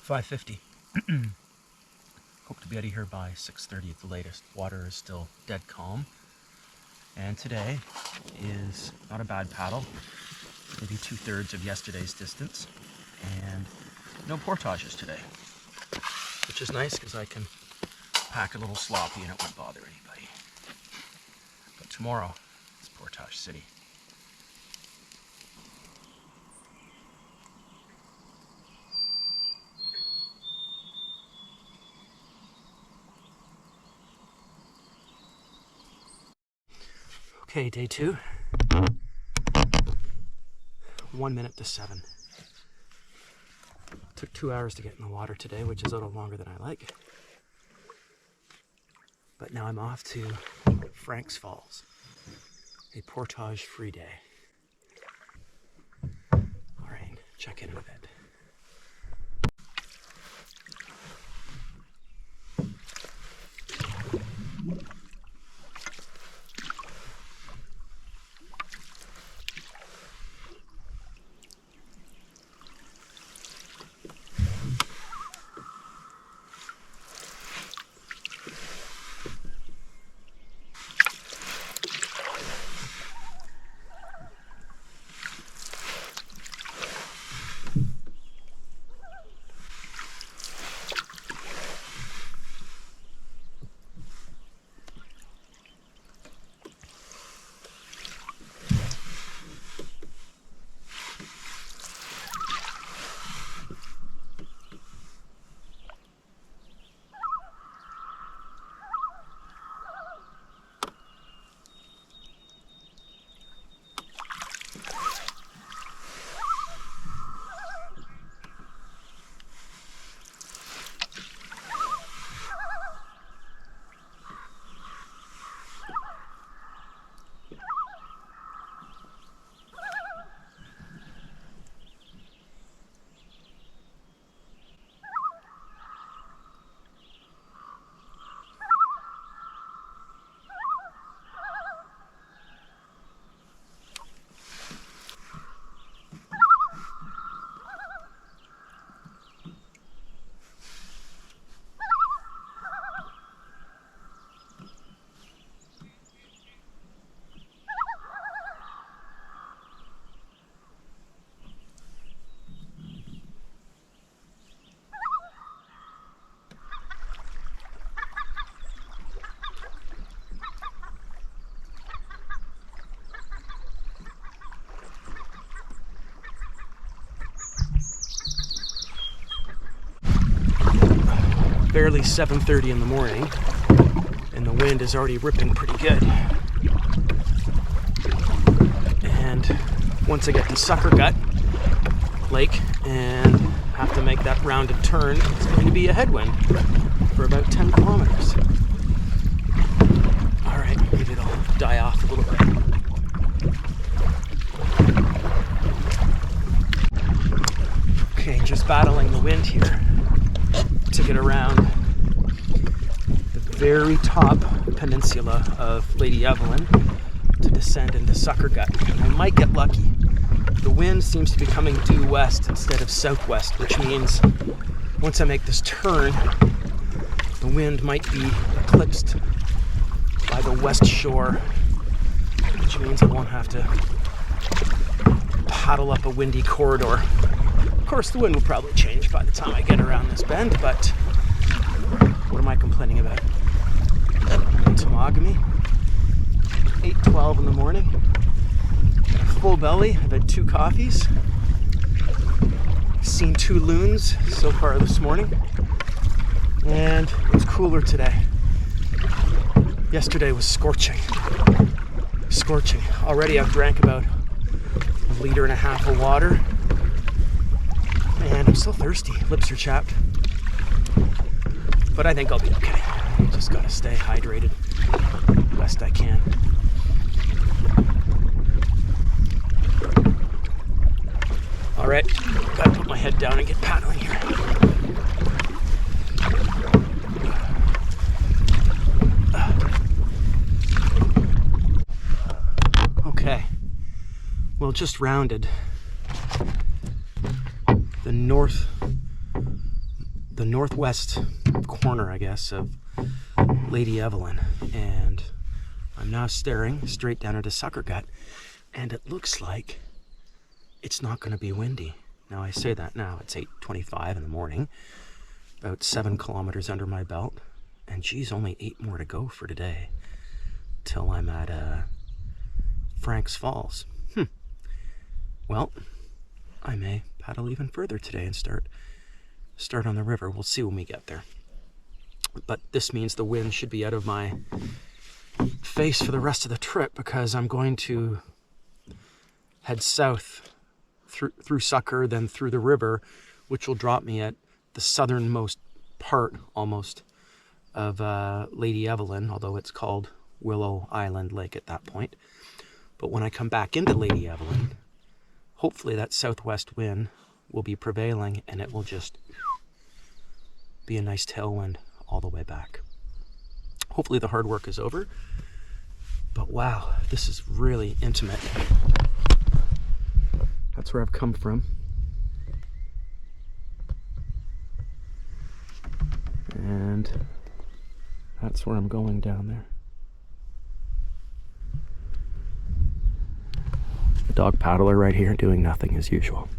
5:50. Hope to be out of here by 6:30 at the latest. Water is still dead calm. And today is not a bad paddle. Maybe 2/3 of yesterday's distance. And no portages today. Which is nice because I can pack a little sloppy and it won't bother anybody. But tomorrow is Portage City. Okay, day 2. 1 minute to 7. Took 2 hours to get in the water today, which is a little longer than I like. But now I'm off to Frank's Falls, a portage-free day. All right, check in a bit. Barely 7:30 in the morning, and the wind is already ripping pretty good. And once I get to Sucker Gut Lake and have to make that rounded turn, it's going to be a headwind for about 10 kilometers. All right, maybe it'll die off a little bit. Okay, just battling the wind here to get around the very top peninsula of Lady Evelyn to descend into Sucker Gut. And I might get lucky. The wind seems to be coming due west instead of southwest, which means once I make this turn, the wind might be eclipsed by the west shore, which means I won't have to paddle up a windy corridor. Of course, the wind will probably change by the time I get around this bend, but what am I complaining about? In Temagami, 8:12 in the morning, full belly. I've had 2 coffees, seen 2 loons so far this morning, and it's cooler today. Yesterday was scorching. Scorching. Already I've drank about 1.5 liters of water. And I'm still thirsty. Lips are chapped. But I think I'll be okay. Just gotta stay hydrated best I can. All right, gotta put my head down and get paddling here. Okay, well, just rounded the the northwest corner, I guess, of Lady Evelyn, and I'm now staring straight down into Sucker Gut, and it looks like it's not going to be windy. Now, I say that now, it's 8:25 in the morning, about 7 kilometers under my belt, and geez, only 8 more to go for today, till I'm at Frank's Falls. Well, I may paddle even further today and start on the river. We'll see when we get there. But this means the wind should be out of my face for the rest of the trip, because I'm going to head south through Sucker, then through the river, which will drop me at the southernmost part almost of Lady Evelyn, although it's called Willow Island Lake at that point. But when I come back into Lady Evelyn, hopefully that southwest wind will be prevailing, and it will just be a nice tailwind all the way back. Hopefully the hard work is over, but wow, this is really intimate. That's where I've come from. And that's where I'm going down there. The dog paddler right here doing nothing as usual.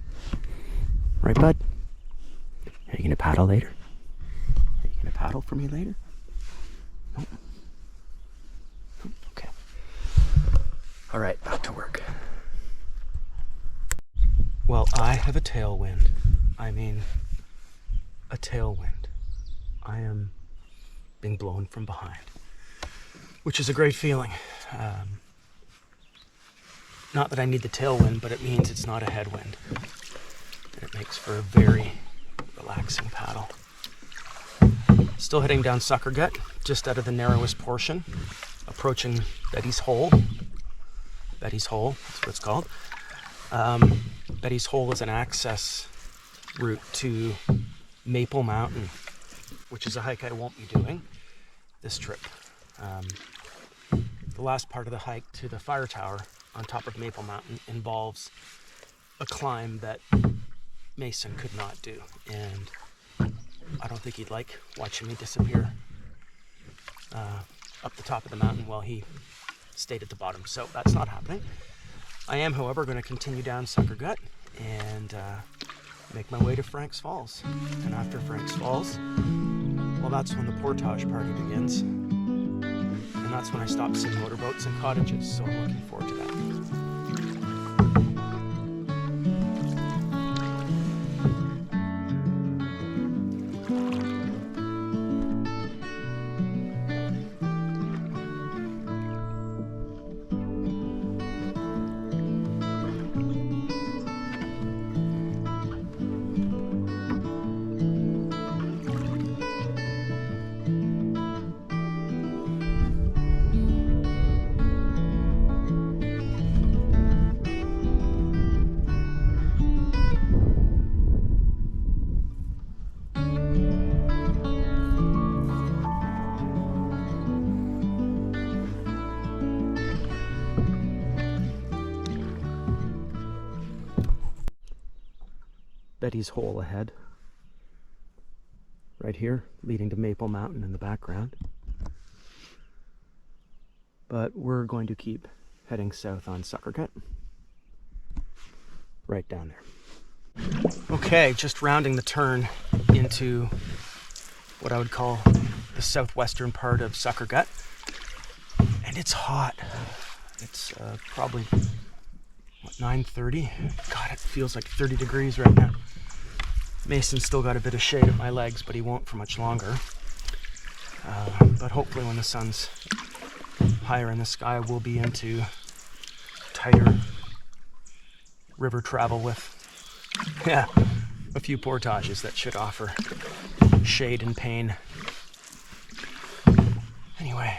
Right, bud? Are you gonna paddle later? Are you gonna paddle for me later? Nope. Nope. Okay. All right, back to work. Well, I have a tailwind. I mean, a tailwind. I am being blown from behind, which is a great feeling. Not that I need the tailwind, but it means it's not a headwind. And it makes for a very relaxing paddle. Still heading down Sucker Gut, just out of the narrowest portion, approaching Betty's Hole. Betty's Hole, that's what it's called. Betty's Hole is an access route to Maple Mountain, which is a hike I won't be doing this trip. The last part of the hike to the fire tower on top of Maple Mountain involves a climb that Mason could not do, and I don't think he'd like watching me disappear up the top of the mountain while he stayed at the bottom, so that's not happening. I am, however, going to continue down Sucker Gut and make my way to Frank's Falls. And after Frank's Falls, well, that's when the portage party begins. And that's when I stop seeing motorboats and cottages, so I'm looking forward to that. Betty's Hole ahead, right here, leading to Maple Mountain in the background. But we're going to keep heading south on Sucker Gut, right down there. Okay, just rounding the turn into what I would call the southwestern part of Sucker Gut, and it's hot. It's probably 9:30. God, it feels like 30 degrees right now. Mason's still got a bit of shade at my legs, but he won't for much longer. But hopefully when the sun's higher in the sky, we'll be into tighter river travel with, a few portages that should offer shade and pain. Anyway,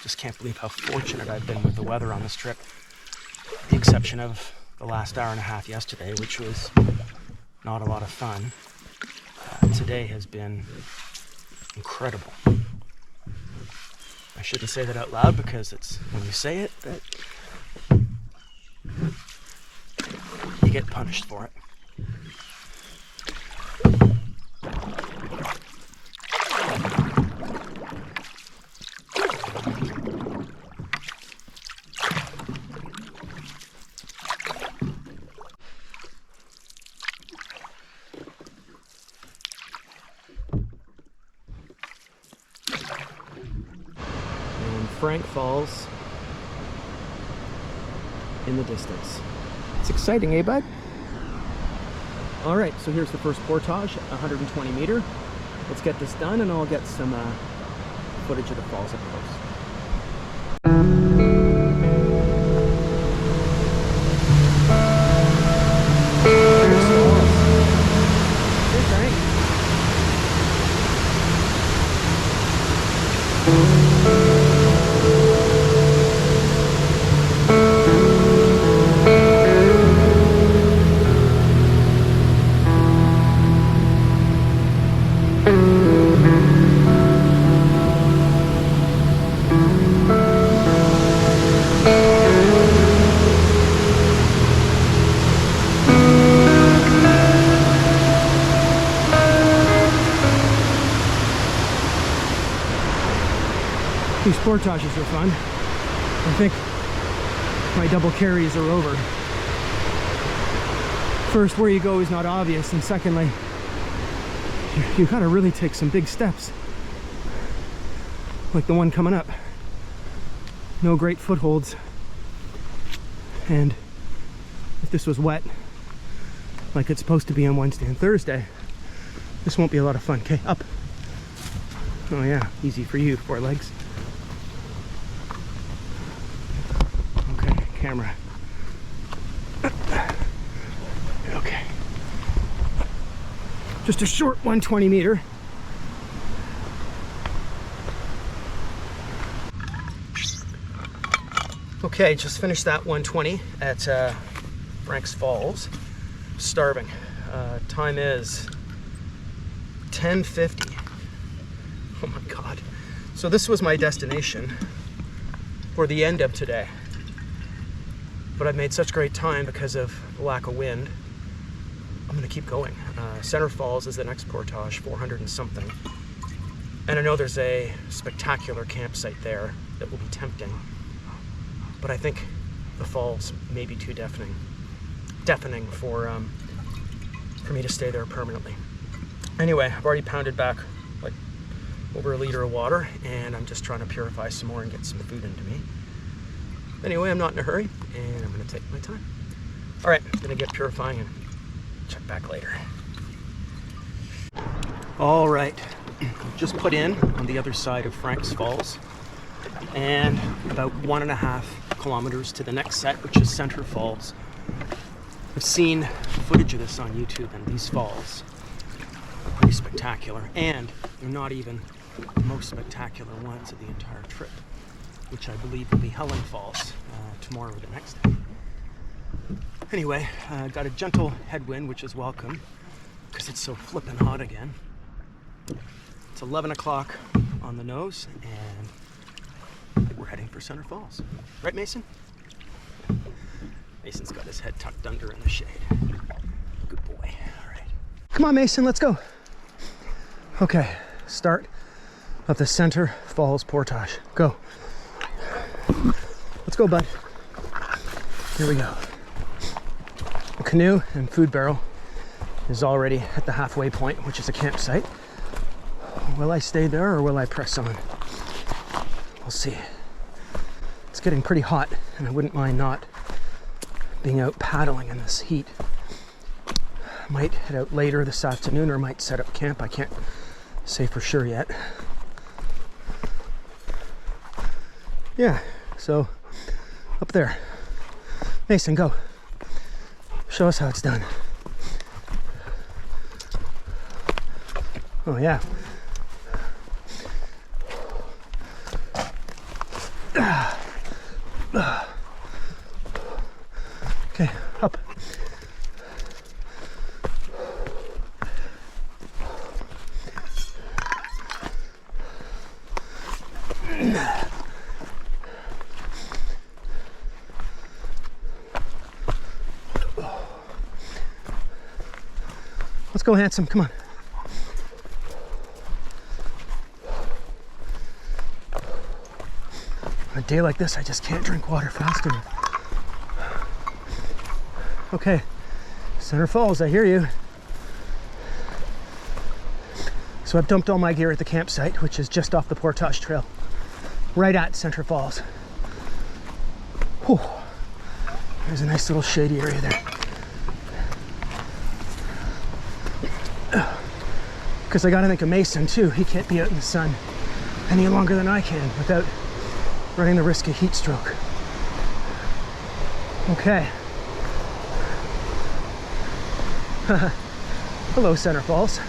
just can't believe how fortunate I've been with the weather on this trip. With the exception of the last hour and a half yesterday, which was not a lot of fun. Today has been incredible. I shouldn't say that out loud, because it's when you say it that you get punished for it. Frank Falls in the distance. It's exciting, eh, bud? All right, so here's the first portage, 120 meter. Let's get this done and I'll get some footage of the falls up close. These portages are fun. I think my double carries are over. First, where you go is not obvious, and secondly, you gotta really take some big steps. Like the one coming up. No great footholds. And if this was wet, like it's supposed to be on Wednesday and Thursday, this won't be a lot of fun. Okay, up. Oh yeah, easy for you, 4 legs. Camera. Okay. Just a short 120 meter. Okay, just finished that 120 at Frank's Falls. Starving. Time is 10:50. Oh my God. So this was my destination for the end of today. But I've made such great time because of the lack of wind. I'm gonna keep going. Center Falls is the next portage, 400 and something. And I know there's a spectacular campsite there that will be tempting. But I think the falls may be too deafening for me to stay there permanently. Anyway, I've already pounded back like over a liter of water, and I'm just trying to purify some more and get some food into me. Anyway, I'm not in a hurry, and I'm going to take my time. All right, I'm going to get purifying and check back later. All right, just put in on the other side of Frank's Falls, and about 1.5 kilometers to the next set, which is Center Falls. I've seen footage of this on YouTube, and these falls are pretty spectacular, and they're not even the most spectacular ones of the entire trip, which I believe will be Helen Falls tomorrow or the next day. Anyway, got a gentle headwind, which is welcome because it's so flippin' hot again. It's 11 o'clock on the nose, and we're heading for Center Falls. Right, Mason? Mason's got his head tucked under in the shade. Good boy. All right. Come on, Mason, let's go. Okay, start of the Center Falls portage. Go. Let's go, bud. Here we go. The canoe and food barrel is already at the halfway point, which is a campsite. Will I stay there or will I press on? We'll see. It's getting pretty hot, and I wouldn't mind not being out paddling in this heat. I might head out later this afternoon or might set up camp. I can't say for sure yet. Yeah, so up there. Mason, go. Show us how it's done. Oh yeah. Okay, up. Let's go, handsome, come on. On a day like this, I just can't drink water fast enough. Okay, Center Falls, I hear you. So I've dumped all my gear at the campsite, which is just off the portage trail. right at Center Falls. Whew. There's a nice little shady area there. Because I gotta think of Mason too. He can't be out in the sun any longer than I can without running the risk of heat stroke. Okay. Hello, Center Falls.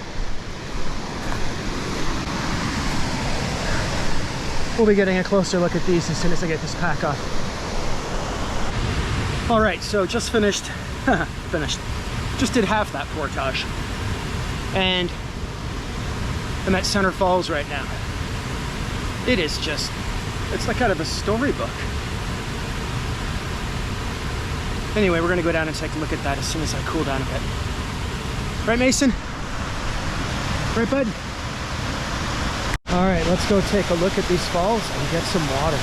We'll be getting a closer look at these as soon as I get this pack off. All right, so just finished. Just did half that portage. And I'm at Center Falls right now. It is just, it's like out of a storybook. Anyway, we're gonna go down and take a look at that as soon as I cool down a bit. Right, Mason? Right, bud? All right, let's go take a look at these falls and get some water.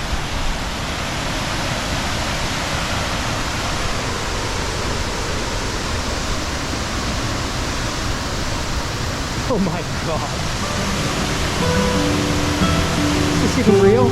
Oh my God. Is this even real?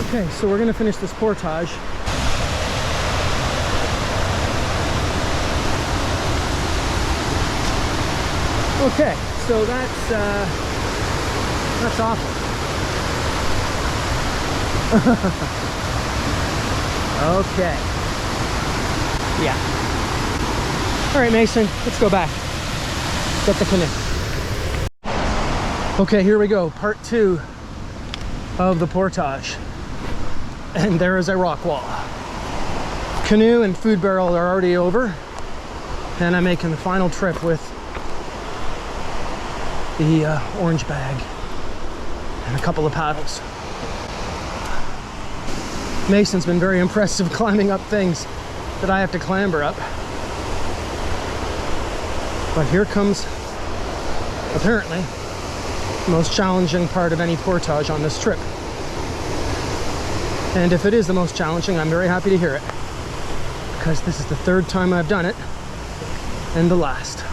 Okay, so we're gonna finish this portage. Okay, so that's awful. Okay. Yeah. All right, Mason, let's go back. Get the canoe. Okay, here we go. Part 2 of the portage. And there is a rock wall. Canoe and food barrel are already over. And I'm making the final trip with the orange bag and a couple of paddles. Mason's been very impressive climbing up things that I have to clamber up. But here comes, apparently, the most challenging part of any portage on this trip. And if it is the most challenging, I'm very happy to hear it, because this is the 3rd time I've done it, and the last.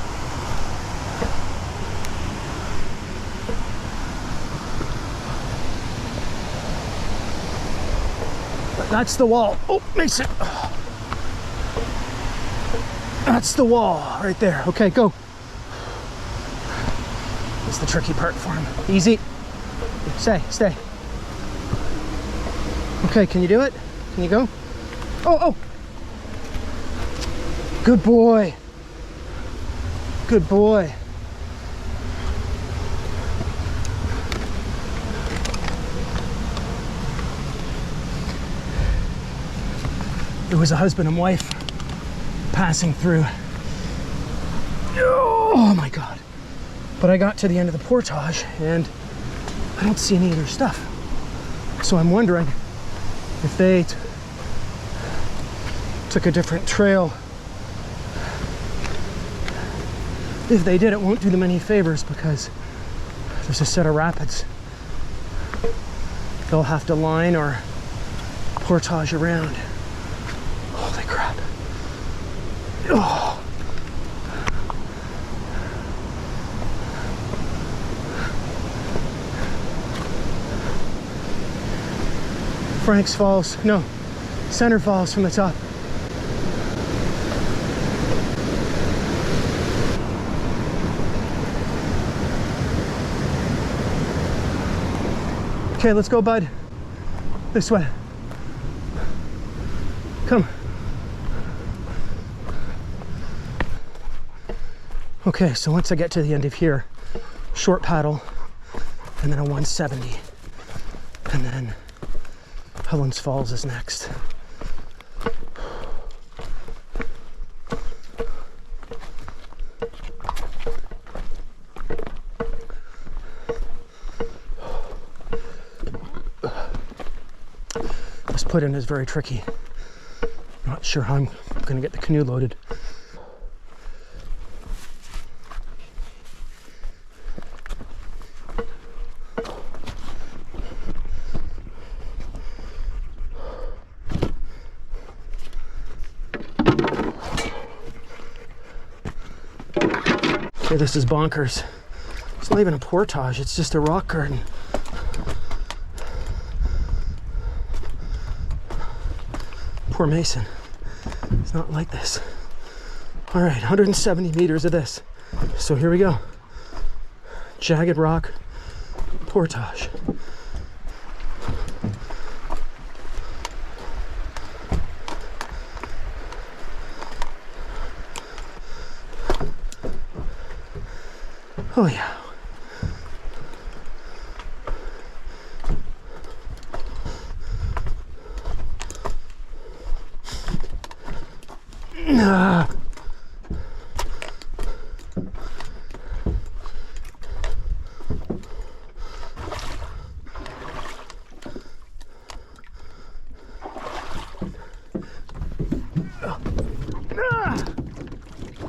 That's the wall. Oh, Mason. That's the wall right there. Okay, go. That's the tricky part for him. Easy. Stay. Okay, can you do it? Can you go? Oh. Good boy. Good boy. It was a husband and wife passing through. Oh my God. But I got to the end of the portage and I don't see any of their stuff. So I'm wondering if they took a different trail. If they did, it won't do them any favors because there's a set of rapids they'll have to line or portage around. Holy crap. Oh. Frank's Falls, no, Center Falls from the top. Okay, let's go, bud. This way. Come. Okay, so once I get to the end of here, short paddle, and then a 170, and then Helen's Falls is next. this put in is very tricky. Not sure how I'm going to get the canoe loaded. Okay, this is bonkers. It's not even a portage, it's just a rock garden. Poor Mason. It's not like this. All right, 170 meters of this. So here we go. Jagged rock, portage. Oh yeah.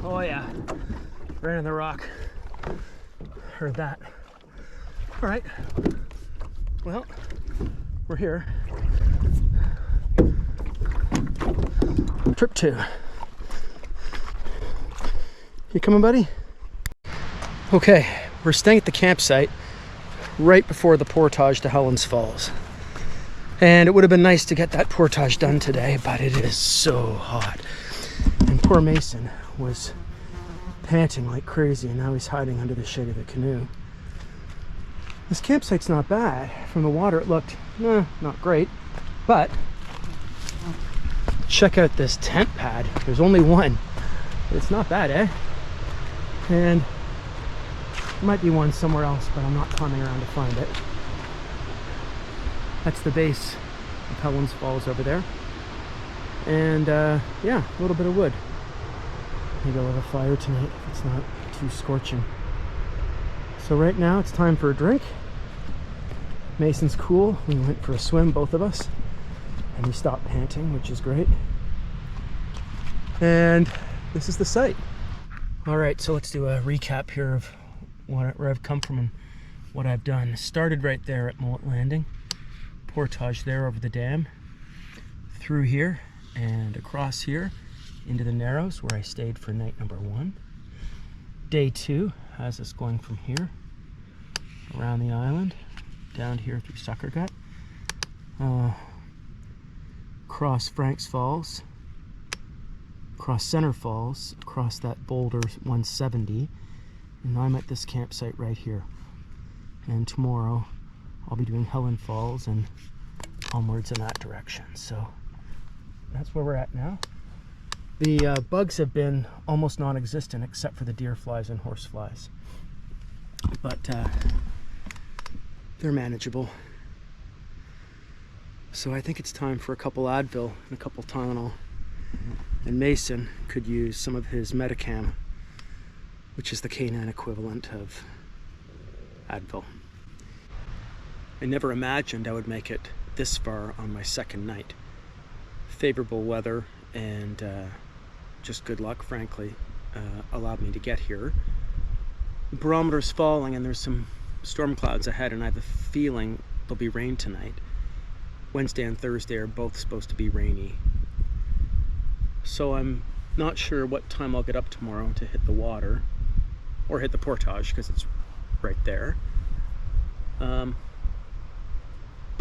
Oh yeah, right on the rock. Heard that. All right, well, we're here. Trip 2. You coming, buddy? Okay, we're staying at the campsite right before the portage to Helen's Falls. And it would have been nice to get that portage done today, but it is so hot. And poor Mason was panting like crazy, and now he's hiding under the shade of the canoe. This campsite's not bad. From the water it looked, not great, but check out this tent pad. There's only one, but it's not bad, eh? And there might be one somewhere else, but I'm not climbing around to find it. That's the base of Helen's Falls over there. And yeah, a little bit of wood. Maybe I'll have a fire tonight if it's not too scorching. So right now it's time for a drink. Mason's cool. We went for a swim, both of us, and we stopped panting, which is great. And this is the site. All right, so let's do a recap here of where I've come from and what I've done. Started right there at Mowat Landing, portage there over the dam, through here and across here into the Narrows, where I stayed for night number 1. Day 2 has us going from here around the island down here through Sucker Gut, across Frank's Falls, across Center Falls, across that boulder 170, and now I'm at this campsite right here. And tomorrow I'll be doing Helen Falls and onwards in that direction. So that's where we're at now. The bugs have been almost non-existent except for the deer flies and horse flies, but they're manageable. So I think it's time for a couple Advil and a couple Tylenol. And Mason could use some of his Metacam, which is the canine equivalent of Advil. I never imagined I would make it this far on my second night. Favorable weather and just good luck, frankly, allowed me to get here. The barometer's falling and there's some storm clouds ahead, and I have a feeling there'll be rain tonight. Wednesday and Thursday are both supposed to be rainy. So I'm not sure what time I'll get up tomorrow to hit the water, or hit the portage, because it's right there. But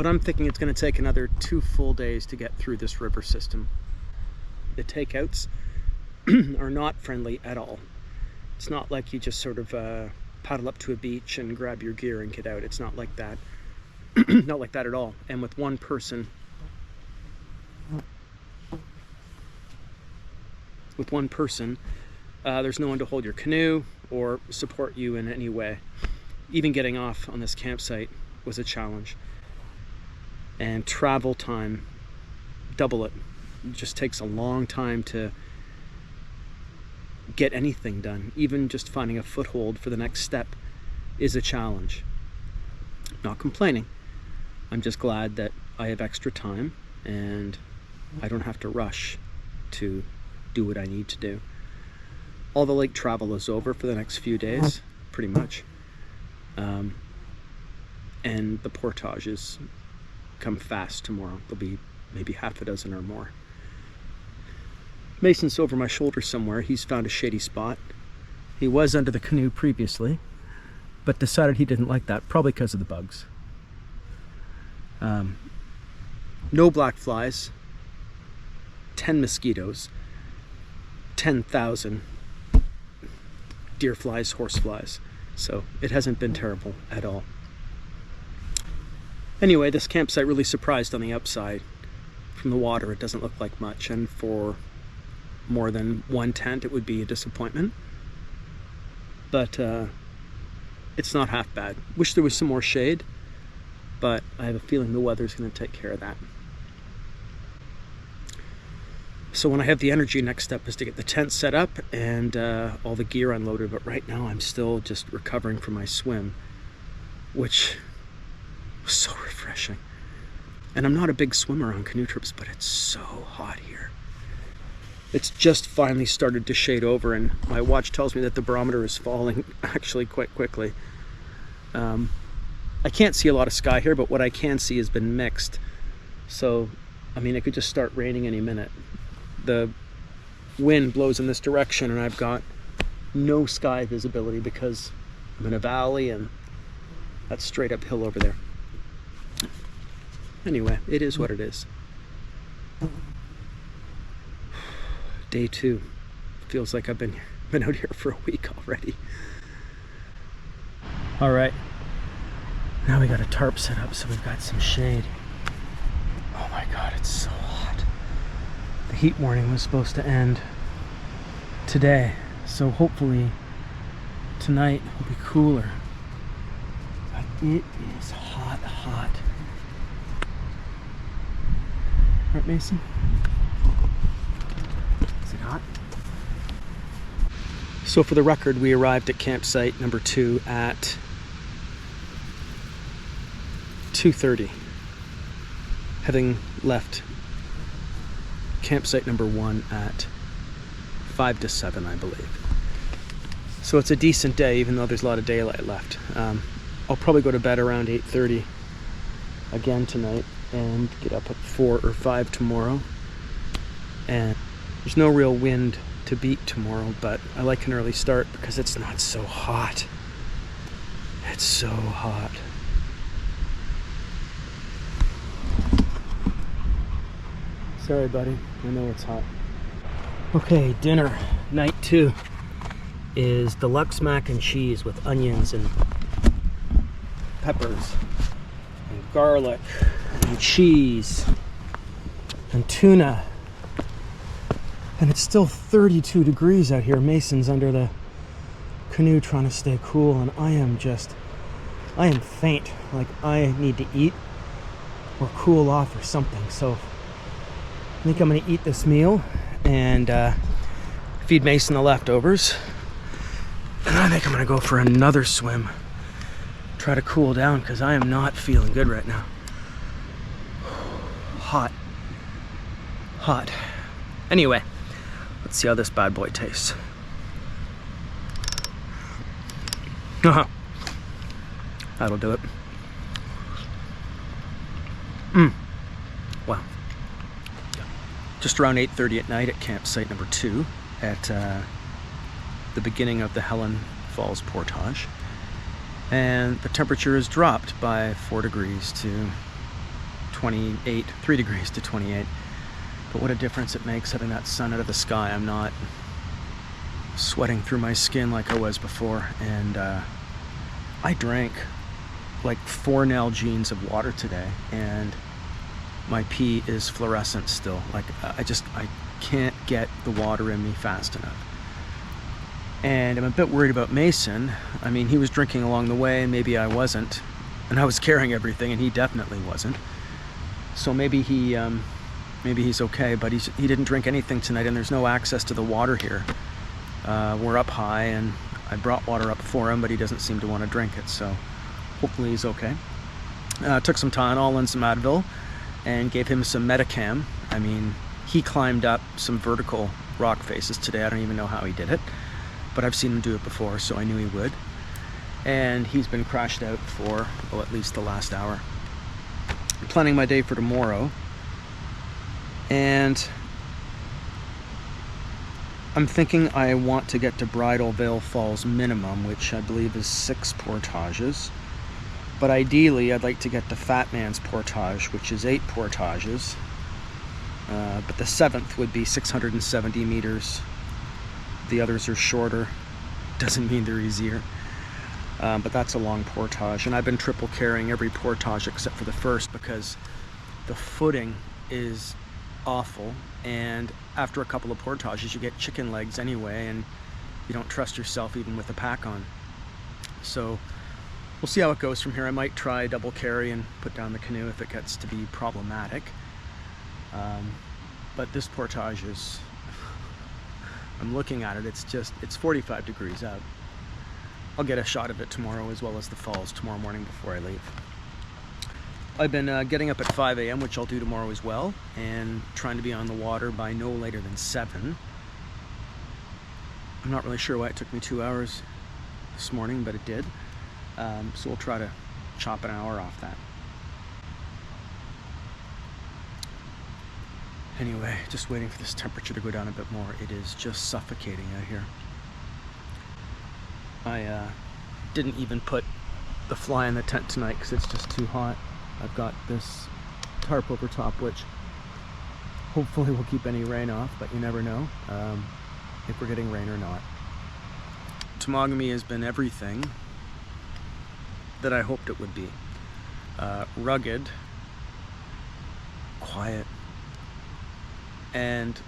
I'm thinking it's going to take another 2 full days to get through this river system. The takeouts are not friendly at all. It's not like you just sort of paddle up to a beach and grab your gear and get out. It's not like that. Not like that at all. And with one person, there's no one to hold your canoe or support you in any way. Even getting off on this campsite was a challenge. And travel time, double it. It just takes a long time to get anything done. Even just finding a foothold for the next step is a challenge. Not complaining. I'm just glad that I have extra time and I don't have to rush to do what I need to do. All the lake travel is over for the next few days, pretty much. And the portages come fast tomorrow. There'll be maybe half a dozen or more. Mason's over my shoulder somewhere. He's found a shady spot. He was under the canoe previously, but decided he didn't like that, probably because of the bugs. No black flies, 10 mosquitoes, 10,000 deer flies, horse flies. So it hasn't been terrible at all. Anyway, this campsite really surprised on the upside. From the water, it doesn't look like much, and for more than one tent, it would be a disappointment. But it's not half bad. Wish there was some more shade, but I have a feeling the weather's going to take care of that. So when I have the energy, next step is to get the tent set up and all the gear unloaded. But right now I'm still just recovering from my swim, which was so refreshing. And I'm not a big swimmer on canoe trips, but it's so hot here. It's just finally started to shade over, and my watch tells me that the barometer is falling actually quite quickly. I can't see a lot of sky here, but what I can see has been mixed. So, I mean, it could just start raining any minute. The wind blows in this direction, and I've got no sky visibility because I'm in a valley, and that's straight uphill over there. Anyway, it is what it is. Day 2. Feels like I've been out here for a week already. All right. Now we got a tarp set up, so we've got some shade. Oh my God, it's so hot. The heat warning was supposed to end today, so hopefully tonight will be cooler. But it is hot, hot. Right, Mason? Is it hot? So for the record, we arrived at campsite number 2 at 2:30, having left campsite number 1 at 5 to 7, I believe. So it's a decent day, even though there's a lot of daylight left. I'll probably go to bed around 8:30 again tonight and get up at 4 or 5 tomorrow. And there's no real wind to beat tomorrow, but I like an early start because it's not so hot. It's so hot. Sorry, buddy. I know it's hot. Okay, dinner. Night 2 is deluxe mac and cheese with onions and peppers and garlic and cheese and tuna. And it's still 32 degrees out here. Mason's under the canoe trying to stay cool, and I am faint. Like, I need to eat or cool off or something. So I think I'm gonna eat this meal and feed Mason the leftovers. And I think I'm gonna go for another swim. Try to cool down, because I am not feeling good right now. Hot. Hot. Anyway, let's see how this bad boy tastes. That'll do it. Wow. Just around 8:30 at night at campsite number 2 at the beginning of the Helen Falls portage. And the temperature has dropped by 4 degrees to 28, 3 degrees to 28. But what a difference it makes having that sun out of the sky. I'm not sweating through my skin like I was before. And I drank like 4 Nalgene's of water today, and my pee is fluorescent still. Like, I can't get the water in me fast enough. And I'm a bit worried about Mason. I mean, he was drinking along the way, and maybe I wasn't. And I was carrying everything, and he definitely wasn't. So maybe he's okay, but he didn't drink anything tonight, and there's no access to the water here. We're up high, and I brought water up for him, but he doesn't seem to want to drink it, so hopefully he's okay. Took some Tylenol and some Advil, and gave him some Metacam. I mean, he climbed up some vertical rock faces today. I don't even know how he did it, but I've seen him do it before, so I knew he would. And he's been crashed out for, well, at least the last hour. I'm planning my day for tomorrow, and I'm thinking I want to get to Bridal Veil Falls minimum, which I believe is 6 portages. But ideally, I'd like to get to Fat Man's Portage, which is 8 portages. But the 7th would be 670 meters. The others are shorter. Doesn't mean they're easier. But that's a long portage. And I've been triple carrying every portage except for the first because the footing is awful. And after a couple of portages, you get chicken legs anyway, and you don't trust yourself even with a pack on. So we'll see how it goes from here. I might try double carry and put down the canoe if it gets to be problematic. But this portage is, I'm looking at it, it's 45 degrees out. I'll get a shot of it tomorrow as well as the falls tomorrow morning before I leave. I've been getting up at 5 a.m., which I'll do tomorrow as well, and trying to be on the water by no later than 7. I'm not really sure why it took me 2 hours this morning, but it did. So we'll try to chop an hour off that. Anyway, just waiting for this temperature to go down a bit more. It is just suffocating out here. I didn't even put the fly in the tent tonight because it's just too hot. I've got this tarp over top, which hopefully will keep any rain off, but you never know if we're getting rain or not. Temagami has been everything that I hoped it would be. Rugged, quiet, and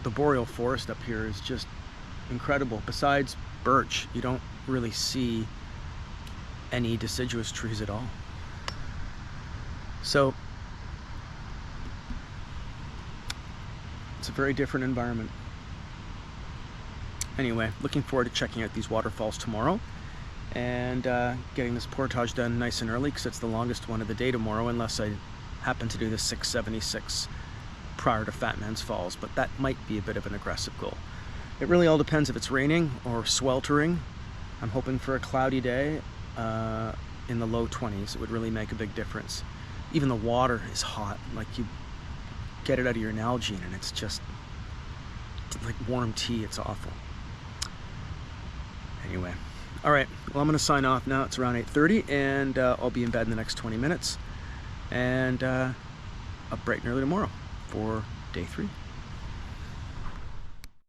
the boreal forest up here is just incredible. Besides birch, you don't really see any deciduous trees at all. So it's a very different environment. Anyway, looking forward to checking out these waterfalls tomorrow and getting this portage done nice and early because it's the longest one of the day tomorrow, unless I happen to do the 676 prior to Fat Man's Falls, but that might be a bit of an aggressive goal. It really all depends if it's raining or sweltering. I'm hoping for a cloudy day in the low 20s. It would really make a big difference. Even the water is hot. Like, you get it out of your Nalgene and it's just like warm tea. It's awful. Anyway, all right. Well, I'm going to sign off now. It's around 8:30 and I'll be in bed in the next 20 minutes. And up bright and early tomorrow for day 3.